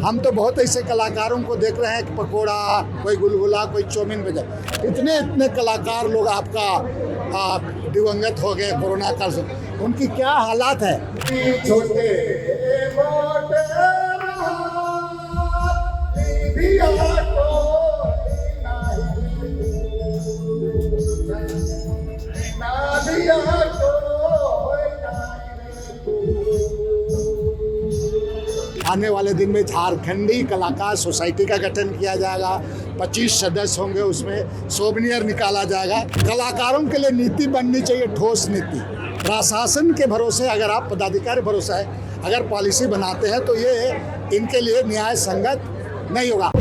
हम तो बहुत ऐसे कलाकारों को देख रहे हैं कि पकोड़ा, कोई गुलगुला, कोई चाउमीन बजा, इतने इतने कलाकार लोग आपका दिवंगत हो गए कोरोना काल से। उनकी क्या हालात है। छोटे आने वाले दिन में झारखंडी कलाकार सोसाइटी का गठन किया जाएगा। 25 सदस्य होंगे, उसमें सोवेनियर निकाला जाएगा। कलाकारों के लिए नीति बननी चाहिए, ठोस नीति। प्रशासन के भरोसे अगर आप पदाधिकारी भरोसा है अगर पॉलिसी बनाते हैं तो ये इनके लिए न्याय संगत नहीं होगा।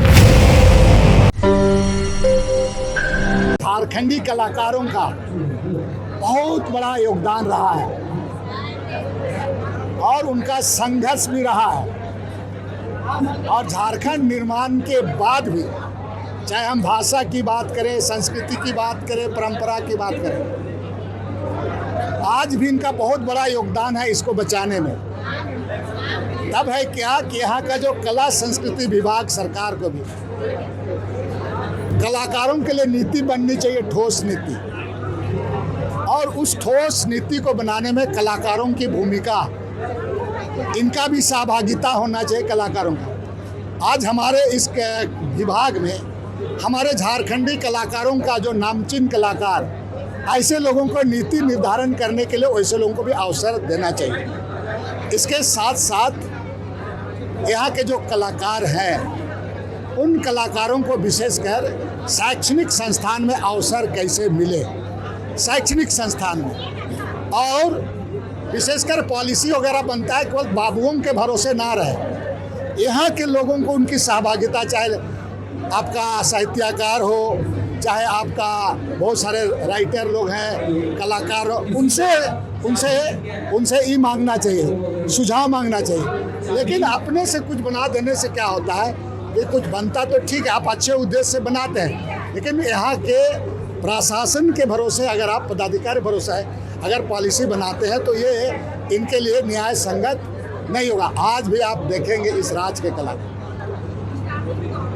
झारखंडी कलाकारों का बहुत बड़ा योगदान रहा है और उनका संघर्ष भी रहा है। और झारखंड निर्माण के बाद भी, चाहे हम भाषा की बात करें, संस्कृति की बात करें, परंपरा की बात करें, आज भी इनका बहुत बड़ा योगदान है इसको बचाने में। तब है क्या कि यहाँ का जो कला संस्कृति विभाग, सरकार को भी कलाकारों के लिए नीति बननी चाहिए, ठोस नीति। और उस ठोस नीति को बनाने में कलाकारों की भूमिका, इनका भी सहभागिता होना चाहिए कलाकारों का। आज हमारे इस विभाग में हमारे झारखंडी कलाकारों का जो नामचीन कलाकार, ऐसे लोगों को नीति निर्धारण करने के लिए वैसे लोगों को भी अवसर देना चाहिए। इसके साथ साथ यहाँ के जो कलाकार हैं उन कलाकारों को विशेषकर शैक्षणिक संस्थान में अवसर कैसे मिले, शैक्षणिक संस्थान में, और विशेषकर पॉलिसी वगैरह बनता है केवल बाबुओं के भरोसे ना रहे। यहाँ के लोगों को उनकी सहभागिता, चाहे आपका साहित्यकार हो, चाहे आपका बहुत सारे राइटर लोग हैं, कलाकार हो, उनसे ही मांगना चाहिए, सुझाव मांगना चाहिए। लेकिन अपने से कुछ बना देने से क्या होता है, ये कुछ बनता तो ठीक है, आप अच्छे उद्देश्य से बनाते हैं, लेकिन यहाँ के प्रशासन के भरोसे अगर आप पदाधिकारी भरोसा है अगर पॉलिसी बनाते हैं तो ये इनके लिए न्याय संगत नहीं होगा। आज भी आप देखेंगे इस राज्य के कलाकार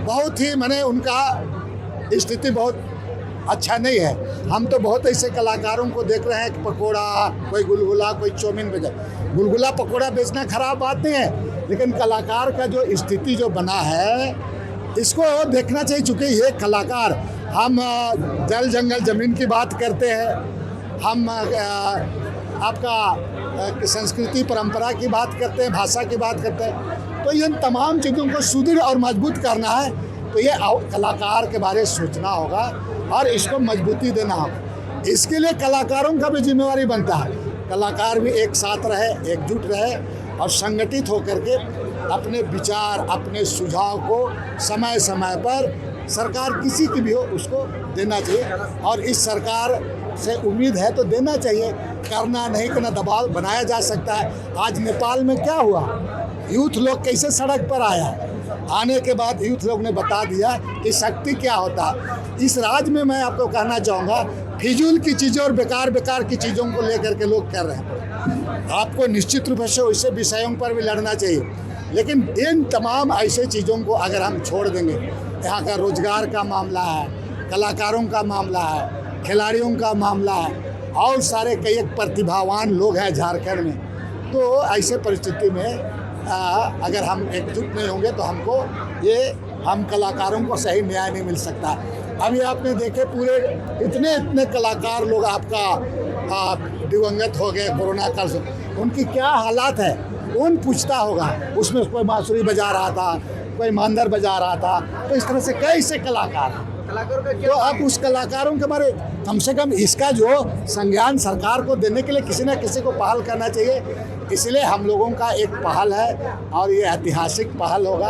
बहुत ही, माने उनका स्थिति बहुत अच्छा नहीं है। हम तो बहुत ऐसे कलाकारों को देख रहे हैं कि पकोड़ा, कोई गुलगुला, कोई चाउमीन बेचा। गुलगुला पकोड़ा बेचना खराब बात नहीं है, लेकिन कलाकार का जो स्थिति जो बना है इसको देखना चाहिए। चूँकि ये कलाकार, हम जल जंगल ज़मीन की बात करते हैं, हम आपका संस्कृति परंपरा की बात करते हैं, भाषा की बात करते हैं, तो इन तमाम चीज़ों को सुदृढ़ और मजबूत करना है तो ये कलाकार के बारे में सोचना होगा और इसको मजबूती देना होगा। इसके लिए कलाकारों का भी जिम्मेवारी बनता है। कलाकार भी एक साथ रहे, एकजुट रहे और संगठित होकर के अपने विचार, अपने सुझाव को समय समय पर सरकार किसी की भी हो उसको देना चाहिए। और इस सरकार से उम्मीद है तो देना चाहिए, करना नहीं करना दबाव बनाया जा सकता है। आज नेपाल में क्या हुआ, यूथ लोग कैसे सड़क पर आया, आने के बाद यूथ लोग ने बता दिया कि शक्ति क्या होता है। इस राज्य में मैं आपको कहना चाहूँगा, फिजूल की चीज़ों और बेकार की चीज़ों को लेकर के लोग कर रहे हैं। आपको निश्चित रूप से वैसे विषयों पर भी लड़ना चाहिए, लेकिन इन तमाम ऐसे चीज़ों को अगर हम छोड़ देंगे, यहाँ का रोजगार का मामला है, कलाकारों का मामला है, खिलाड़ियों का मामला है, और सारे कई प्रतिभावान लोग हैं झारखंड में, तो ऐसे परिस्थिति में अगर हम एकजुट नहीं होंगे तो हम कलाकारों को सही न्याय नहीं मिल सकता। अभी आपने देखे पूरे इतने कलाकार लोग आपका दिवंगत हो गए कोरोना काल से। उनकी क्या हालात है कौन पूछता होगा। उसमें कोई बांसुरी बजा रहा था, कोई मांदर बजा रहा था, तो इस तरह से कैसे कलाकारों का, तो आप उस कलाकारों के बारे कम से कम इसका जो संज्ञान सरकार को देने के लिए किसी न किसी को पहल करना चाहिए। इसलिए हम लोगों का एक पहल है और ये ऐतिहासिक पहल होगा।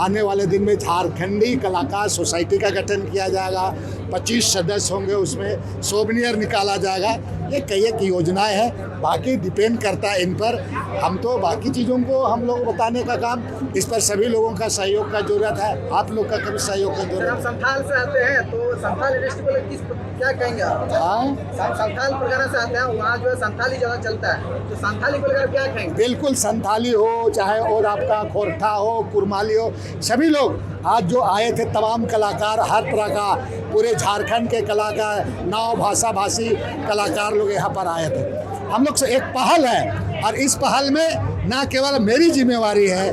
आने वाले दिन में झारखंडी कलाकार सोसाइटी का गठन किया जाएगा। 25 सदस्य होंगे, उसमें सोवेनियर निकाला जाएगा। ये कई एक योजनाएं हैं, बाकी डिपेंड करता है इन पर। हम तो बाकी चीज़ों को हम लोग बताने का काम, इस पर सभी लोगों का सहयोग का जरूरत है, आप लोग का कभी सहयोग का जरूरत आप संथाल से आते हैं तो संथाल इंडस्ट्री को लेकर क्या कहेंगे आप? है। संथाल परगना से आते हैं, वहाँ जो है संथाली ज़्यादा चलता है, तो संथाली को लेकर क्या कहेंगे? बिल्कुल, संथाली हो चाहे और आपका खोरठा हो, कुरमाली हो, सभी लोग आज जो आए थे, तमाम कलाकार हर तरह का, पूरे झारखंड के कलाकार, नाव भाषा भाषी कलाकार लोग यहाँ पर आए थे। हम लोग से एक पहल है और इस पहल में ना केवल मेरी जिम्मेवारी है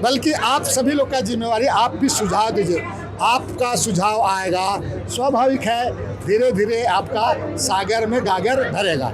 बल्कि आप सभी लोग का जिम्मेवारी, आप भी सुझाव दीजिए। आपका सुझाव आएगा, स्वाभाविक है, धीरे धीरे आपका सागर में गागर भरेगा।